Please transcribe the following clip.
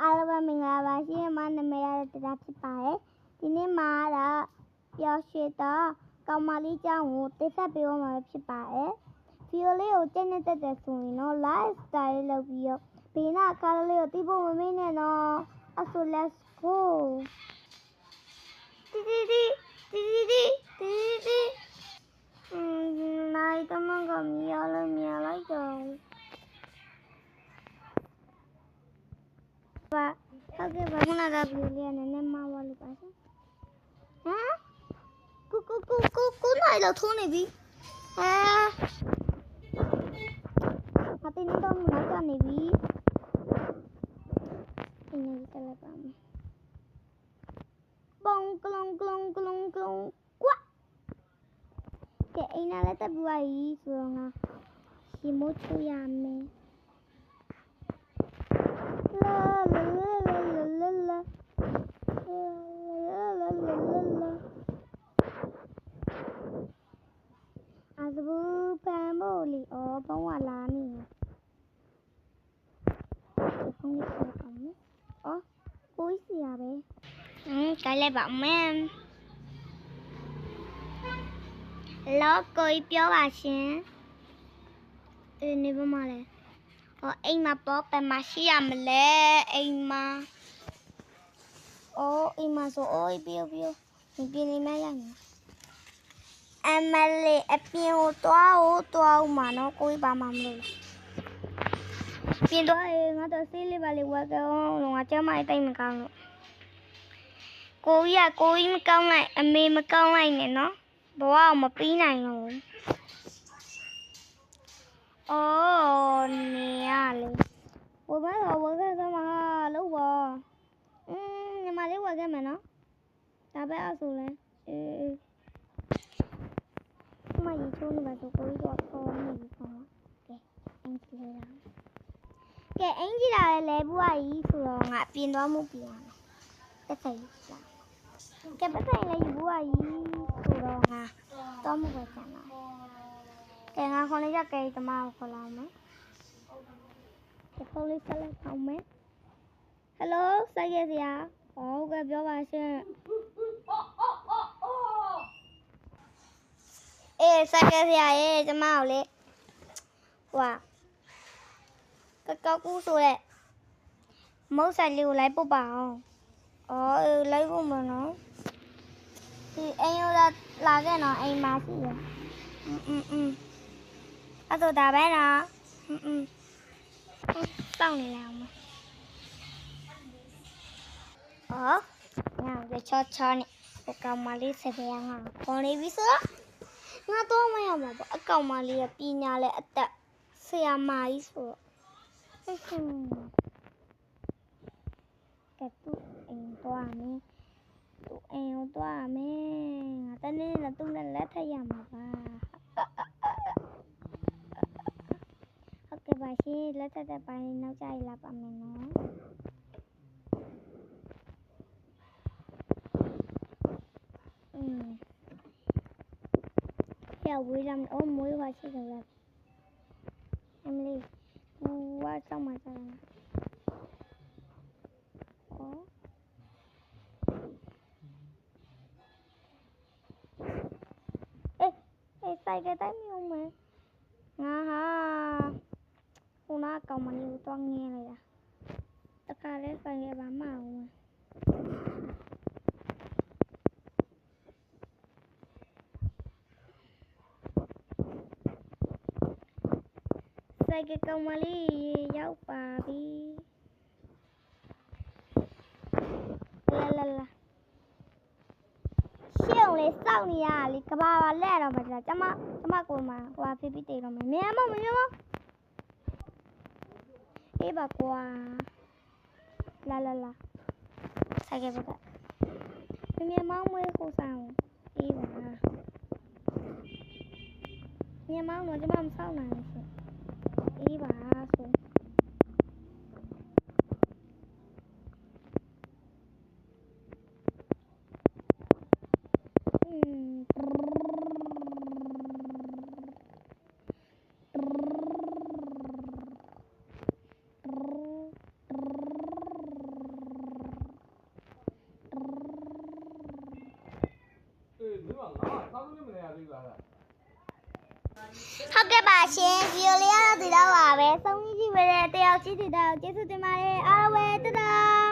အားလုံးပဲမင်္ဂလာပါရှင်မနာမည်ရတဲ့တရားဖြစ်ပါတယ်ဒီနေ့မှာတော့ပျော်ရွှင်တော့ကောင်မလေးကျောင်းကိုတိဆက်ပေးဖို့မှာဖြစ်ပါတယ်ဗီဒီယိုလေးကိုကြည့်နေတတ်တယ်ဆိုရင်တော့ live style လုပ်ပြီးတော့ဘေးနားကားလေးကိုတီးဖို့မမေ့နဲ့နော်အဲ့ဆို let's go တီနိုင်တမန်ကမြားလိုက်တော့ပါဟုတ်ကဲ့ပါခုနကဗီဒီယိုလေးကနည်းနည်းမှားသွားလို့ပါရှင်ဟမ်ကိုနိုင်တော့ထိုးနေပြီအတင်းတော့မနာကနေပြီဒီနေ့တက်လိုက်ပါမယ်ပုံကလုံးကွာကဲအိမ်နာလည်းတက်ပြီးသွားပြီဆိုတော့ငါဒီမို့ချူရမယ်အဘူပန်မိုလီအော်ဘုံဝလာနေဒီဖုန်းလေးဆက်အောင်နော်အော်ကိုကြီးစီရပဲကြိုက်လိုက်ပါမယ်လောကိုကြီးပြောပါရှင်နေပါမလဲအော်အိမ်မှာပေါ့ပန်မရှိရမလဲအိမ်မှာအော်အိမ်မှာဆိုအိုးပြောပြင်းနေမှရမယ်အမလေးအပြင်ကိုတွားမှာနော်ကိုကြီးပါမှမလို့ပြင်တော့ငါတော့ဆေးလေးပါလေးဝက်ကောင်ငါကျမအိတ်မကောင်းလို့ကိုကြီးမကောင်းလိုက်အမေမကောင်းလိုက်နဲ့နော်ဘဝအောင်မပြီးနိုင်လို့အော်နေရလေဝက်ခဲ့သမားလို့ပါညီမလေးဝက်ခဲ့မယ်နော်ဒါပဲအဲ့ဆိုလဲမကြီးချိုးနေပါဆိုကိုကြီးတော့ပေါ်နေပြီပေါ့နော်ကဲအင်ကြီးလာကဲအင်ကြီးလာလဲဘွားကြီးဆိုတော့ငါပြင်သွားမှုပြင်ရမယ်တက်ဆိုင်လာကဲပတ်ဆိုင်လဲယူဘွားကြီးဆိုတော့ငါတော့မှုပဲကျန်တော့ကဲငါခေါင်းလေးကကဲတမကိုခေါ်လာမယ်ကဲခေါင်းလေးဆက်လိုက်အောင်မယ်ဟယ်လိုစိုက်ရစရာဟုတ်ကဲ့ပြောပါရှင်စိုက်ရစရာရဲ့ကျမကိုလေဟွာကောက်ကူးဆိုတဲ့မုတ်ဆိုင်လေးကိုလိုက်ပုတ်ပါအောင်အော်လိုက်ဖို့မနော်ဒီအိမ်ရောလာခဲ့နော်အိမ်မှာရှိရအဲ့တော့ဒါပဲနော်စောင့်နေလိုက်အောင်မအော်ငါ့ချောနေအကောင်မလေးဆက်ပြရငါခေါ်နေပြီဆိုတော့ငါတော့မရမှာပေါ့အကောင်မလေးကပညာလဲအသက်ဆရာမကြီးဆိုတော့ကဲသူအိမ်သွားမယ်ငါတနေ့နဲ့သူ့နဲ့လက်ထပ်ရမှာပါဟုတ်ကဲ့ပါရှင်လက်ထပ်တဲ့ပိုင်းနောက်ကြရလာပါမယ်နော်ဝေးလာမယ်အော်မွေးပါရှိတယ်လားအမလေးဝါဆောင်မှာစားအော်စိုက်ကတိုင်းမြုံမယ်ငါဟာခုနကောင်မလေးကိုတွန်းငင်းလိုက်တာတခါလဲဆိုင်ရပါမအောင်စိုက်ကကောင်မလေးရောက်ပါပြီလာရှေ့ုံလေးစောင့်နေရလေကဘာပါလဲတော့မှာကျမကိုမှာဟိုဖိတေးတော့မယ်မြန်မအေးပါကွာလာဆိုင်ကဘကမြန်မောင်းမွေးကိုဆောင်အေးပါမြန်မောင်းတော့ကျမမစောင့်နိုင်ဘူးအေးပါဆို ဟုတ်ကဲ့ပါရှင်ဗီဒီယိုလေးကတော့ဒီတော့ပါပဲဆုံးဖြတ်ကြည့်ပေးတဲ့တယောက်ချင်းတယောက်ကျေးဇူးတင်ပါတယ်အားလုံးပဲတဒါ